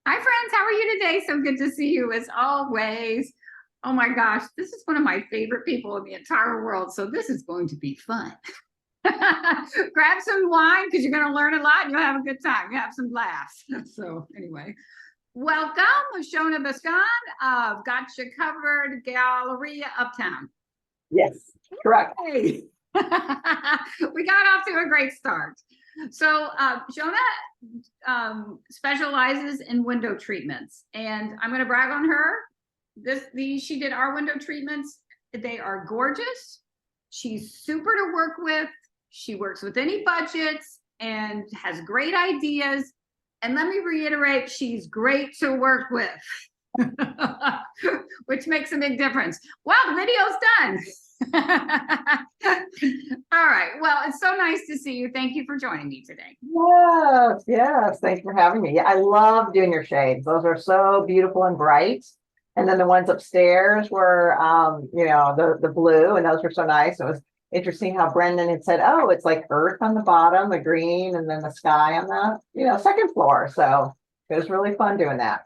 Hi, friends. How are you today? So good to see you as always. Oh my gosh, this is one of my favorite people in the entire world. So this is going to be fun. Grab some wine because you're going to learn a lot and you'll have a good time. You have some laughs. So anyway, welcome, Shona Bascon of Gotcha Covered Galleria Uptown. Yes, correct. Hey. We got off to a great start. So Shona specializes in window treatments, and I'm going to brag on her. She did our window treatments. They are gorgeous. She's super to work with. She works with any budgets and has great ideas. And let me reiterate, she's great to work with, which makes a big difference. Wow, the video's done. All right. Well, it's so nice to see you. Thank you for joining me today. Yes, yes. Thanks for having me. Yeah, I love doing your shades. Those are so beautiful and bright. And then the ones upstairs were, the blue, and those were so nice. It was interesting how Brendan had said, "Oh, it's like earth on the bottom, the green, and then the sky on the second floor." So it was really fun doing that.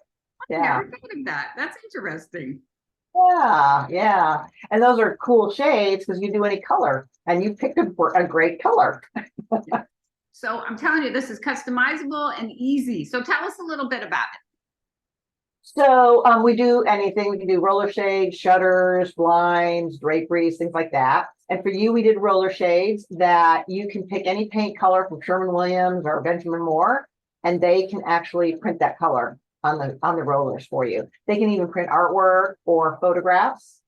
I never thought of that. That's interesting. Yeah, yeah. And those are cool shades because you do any color, and you picked a great color. So I'm telling you, this is customizable and easy. So tell us a little bit about it. So we do anything. We can do roller shades, shutters, blinds, draperies, things like that. And for you, we did roller shades that you can pick any paint color from Sherwin-Williams or Benjamin Moore, and they can actually print that color on the rollers for you. They can even print artwork or photographs.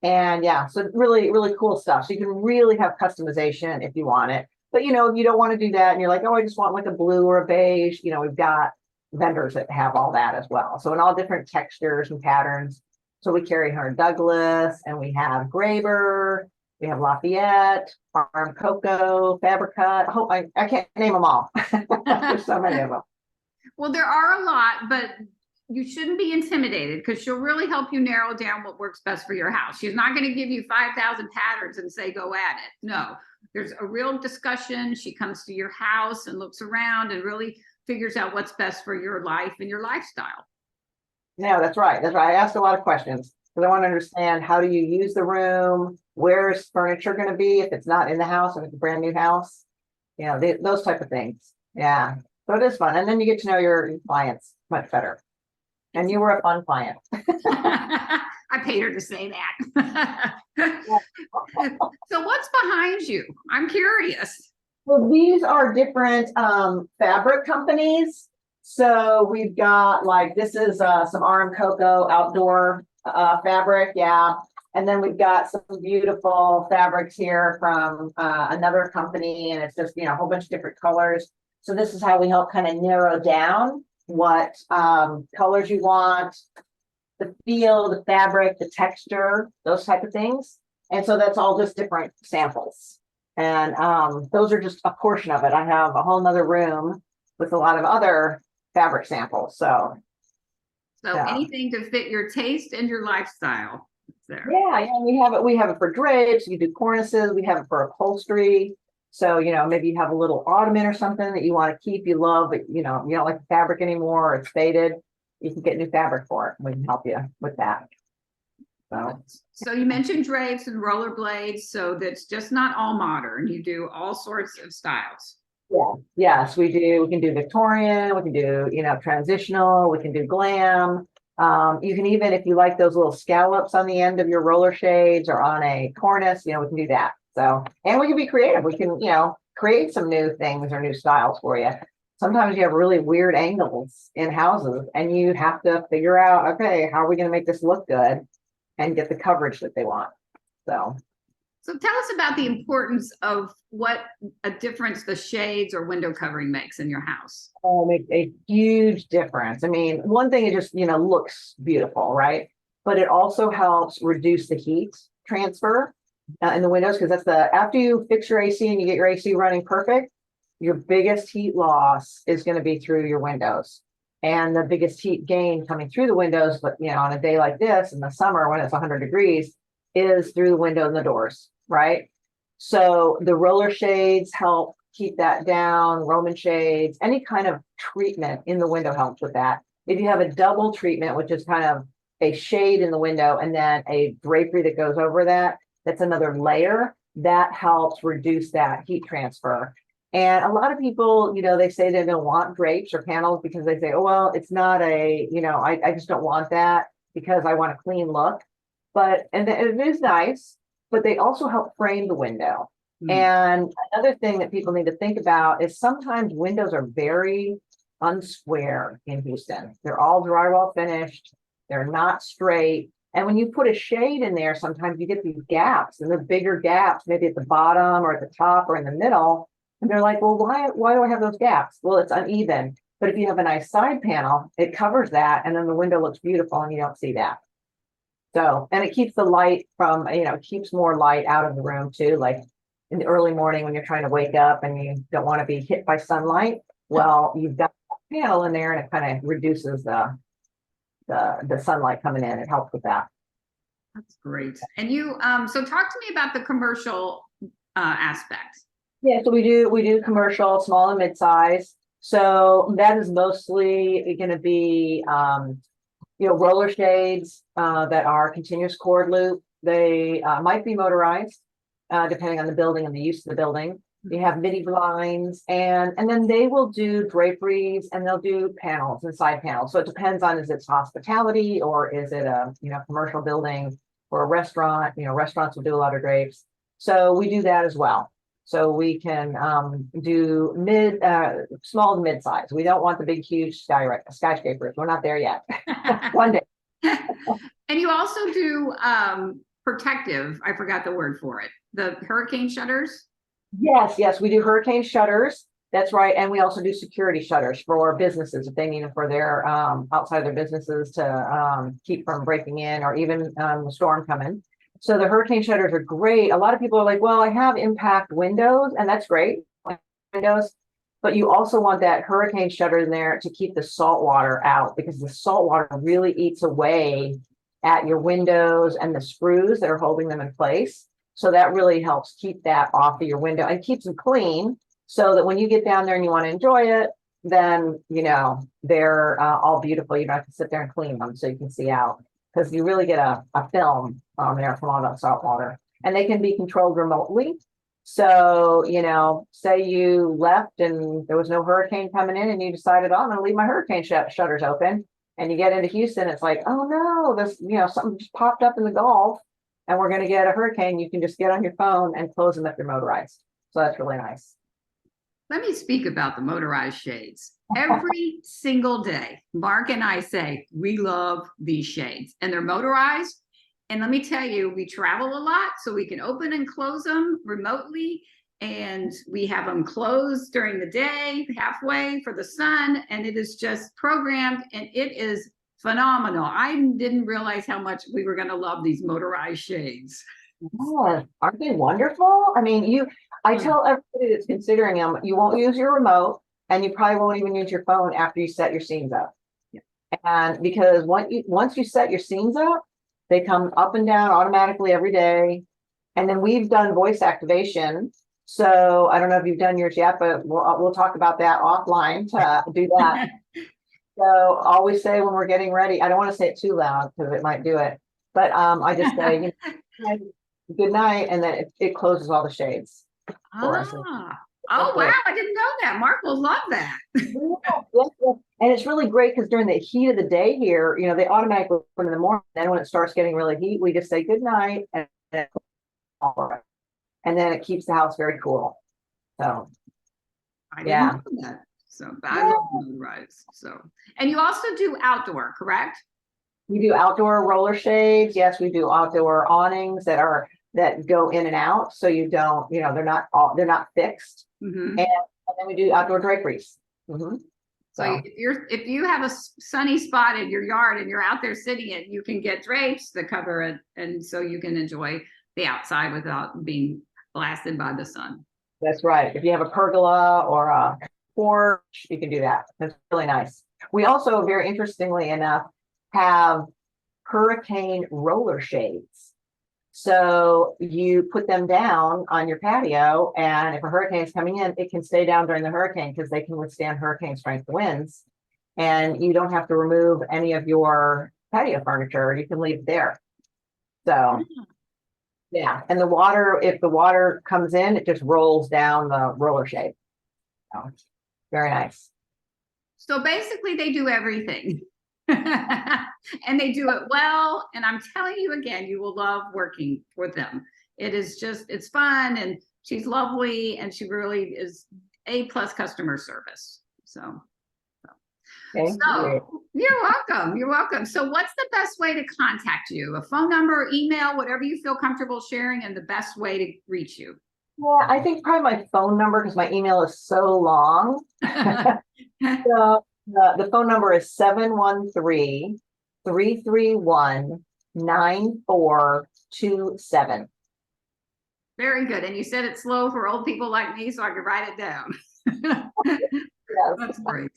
And yeah, so really, really cool stuff. So you can really have customization if you want it. But if you don't want to do that and you're like, oh, I just want like a blue or a beige, we've got vendors that have all that as well. So in all different textures and patterns. So we carry Hunter Douglas, and we have Graber, we have Lafayette, Farm Cocoa, Fabrica. Oh, I can't name them all. There's so many of them. Well, there are a lot, but you shouldn't be intimidated because she'll really help you narrow down what works best for your house. She's not going to give you 5,000 patterns and say, go at it. No, there's a real discussion. She comes to your house and looks around and really figures out what's best for your life and your lifestyle. Yeah, that's right. That's right. I asked a lot of questions because I want to understand, how do you use the room? Where's furniture going to be if it's not in the house, if it's a brand new house? Those type of things. Yeah. So it is fun. And then you get to know your clients much better. And you were a fun client. I paid her to say that. So what's behind you? I'm curious. Well, these are different fabric companies. So we've got this is some RM Cocoa outdoor fabric. Yeah. And then we've got some beautiful fabrics here from another company. And it's just, a whole bunch of different colors. So this is how we help kind of narrow down what colors you want, the feel, the fabric, the texture, those type of things. And so that's all just different samples. And those are just a portion of it. I have a whole nother room with a lot of other fabric samples. So anything to fit your taste and your lifestyle. There. Yeah, we have it for drapes, you do cornices, we have it for upholstery. So, maybe you have a little ottoman or something that you want to keep, you love, but you don't like the fabric anymore, or it's faded. You can get new fabric for it. We can help you with that. So you mentioned drapes and rollerblades. So that's just not all modern. You do all sorts of styles. Yeah. Yes, we do. We can do Victorian. We can do, transitional. We can do glam. You can even, if you like those little scallops on the end of your roller shades or on a cornice, we can do that. So, and we can be creative. We can, create some new things or new styles for you. Sometimes you have really weird angles in houses and you have to figure out, okay, how are we going to make this look good and get the coverage that they want? So tell us about the importance of what a difference the shades or window covering makes in your house. Oh, makes a huge difference. I mean, one thing, it just, looks beautiful, right? But it also helps reduce the heat transfer in the windows, because after you fix your AC and you get your AC running perfect, your biggest heat loss is going to be through your windows. And the biggest heat gain coming through the windows, but on a day like this in the summer when it's 100 degrees, is through the window and the doors, right? So the roller shades help keep that down, Roman shades, any kind of treatment in the window helps with that. If you have a double treatment, which is kind of a shade in the window and then a drapery that goes over that, that's another layer that helps reduce that heat transfer. And a lot of people, they say they don't want drapes or panels because they say, oh, well, it's not I just don't want that because I want a clean look. And it is nice, but they also help frame the window. And another thing that people need to think about is sometimes windows are very unsquare in Houston. They're all drywall finished. They're not straight. And when you put a shade in there, sometimes you get these gaps, and the bigger gaps, maybe at the bottom or at the top or in the middle. And they're like, well, why do I have those gaps? Well, it's uneven. But if you have a nice side panel, it covers that, and then the window looks beautiful and you don't see that. So, and it keeps the light from, keeps more light out of the room too. Like in the early morning when you're trying to wake up and you don't want to be hit by sunlight, well, you've got a panel in there and it kind of reduces the sunlight coming in. It helps with that. That's great. And you, so talk to me about the commercial aspect. Yeah, so we do commercial, small and mid-size. So that is mostly going to be, roller shades that are continuous cord loop. They might be motorized, depending on the building and the use of the building. You have midi blinds, and then they will do draperies, and they'll do panels and side panels. So it depends on, is it hospitality or is it a commercial building or a restaurant? Restaurants will do a lot of drapes. So we do that as well. So we can do small to mid size. We don't want the big, huge skyscrapers. We're not there yet. One day. And you also do protective, I forgot the word for it, the hurricane shutters. Yes, we do hurricane shutters. That's right. And we also do security shutters for businesses if they need them for their outside their businesses to keep from breaking in, or even the storm coming. So the hurricane shutters are great. A lot of people are like, well, I have impact windows, and that's great, windows, but you also want that hurricane shutter in there to keep the salt water out, because the salt water really eats away at your windows and the screws that are holding them in place. So that really helps keep that off of your window and keeps them clean, so that when you get down there and you want to enjoy it, then, they're all beautiful. You don't have to sit there and clean them so you can see out, because you really get a film there from all that salt water. And they can be controlled remotely. So, say you left and there was no hurricane coming in and you decided, oh, I'm going to leave my hurricane shutters open. And you get into Houston, it's like, oh no, this, something just popped up in the Gulf and we're going to get a hurricane. You can just get on your phone and close them if they're motorized. So that's really nice. Let me speak about the motorized shades. Every single day, Mark and I say, we love these shades, and they're motorized. And let me tell you, we travel a lot, so we can open and close them remotely. And we have them closed during the day, halfway for the sun. And it is just programmed, and it is phenomenal. I didn't realize how much we were going to love these motorized shades. Yeah, aren't they wonderful? I mean, I tell everybody that's considering them, you won't use your remote, and you probably won't even use your phone after you set your scenes up. Yeah. And because once you set your scenes up, they come up and down automatically every day. And then we've done voice activation. So I don't know if you've done yours yet, but we'll talk about that offline to do that. So always say when we're getting ready, I don't want to say it too loud because it might do it, but I just say, good night, and then it closes all the shades for us. Oh, wow. I didn't know that. Mark will love that. Yes. And it's really great because during the heat of the day here, they automatically open in the morning. Then when it starts getting really heat, we just say good night, and then it keeps the house very cool. So I didn't know that. So I love motorized. So, and you also do outdoor, correct? We do outdoor roller shades. Yes, we do outdoor awnings that go in and out, so you don't, they're not fixed. Mm-hmm. And then we do outdoor draperies. Mm-hmm. So if you have a sunny spot in your yard and you're out there sitting it, you can get drapes that cover it, and so you can enjoy the outside without being blasted by the sun. That's right. If you have a pergola or a porch, you can do that. That's really nice. We also, very interestingly enough, have hurricane roller shades. So you put them down on your patio, and if a hurricane is coming in, it can stay down during the hurricane because they can withstand hurricane strength winds. and you don't have to remove any of your patio furniture. You can leave it there. So, yeah, and the water, if the water comes in, it just rolls down the roller shade. So, very nice. So basically they do everything. And they do it well. And I'm telling you again, you will love working with them. It is just, it's fun, and she's lovely, and she really is A+ customer service. So Thank you. you're welcome. You're welcome. So what's the best way to contact you? A phone number, email, whatever you feel comfortable sharing, and the best way to reach you? Yeah, I think probably my phone number, because my email is so long. So the phone number is 713-331-9427. Very good. And you said it's slow for old people like me, so I could write it down. Yes. That's great.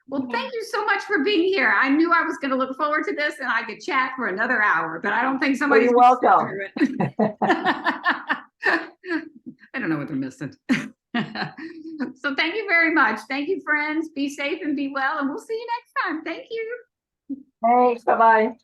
Well, thank you so much for being here. I knew I was going to look forward to this, and I could chat for another hour, but I don't think somebody's You're welcome. I don't know what they're missing. So thank you very much. Thank you, friends. Be safe and be well, and we'll see you next time. Thank you. Thanks. Bye-bye.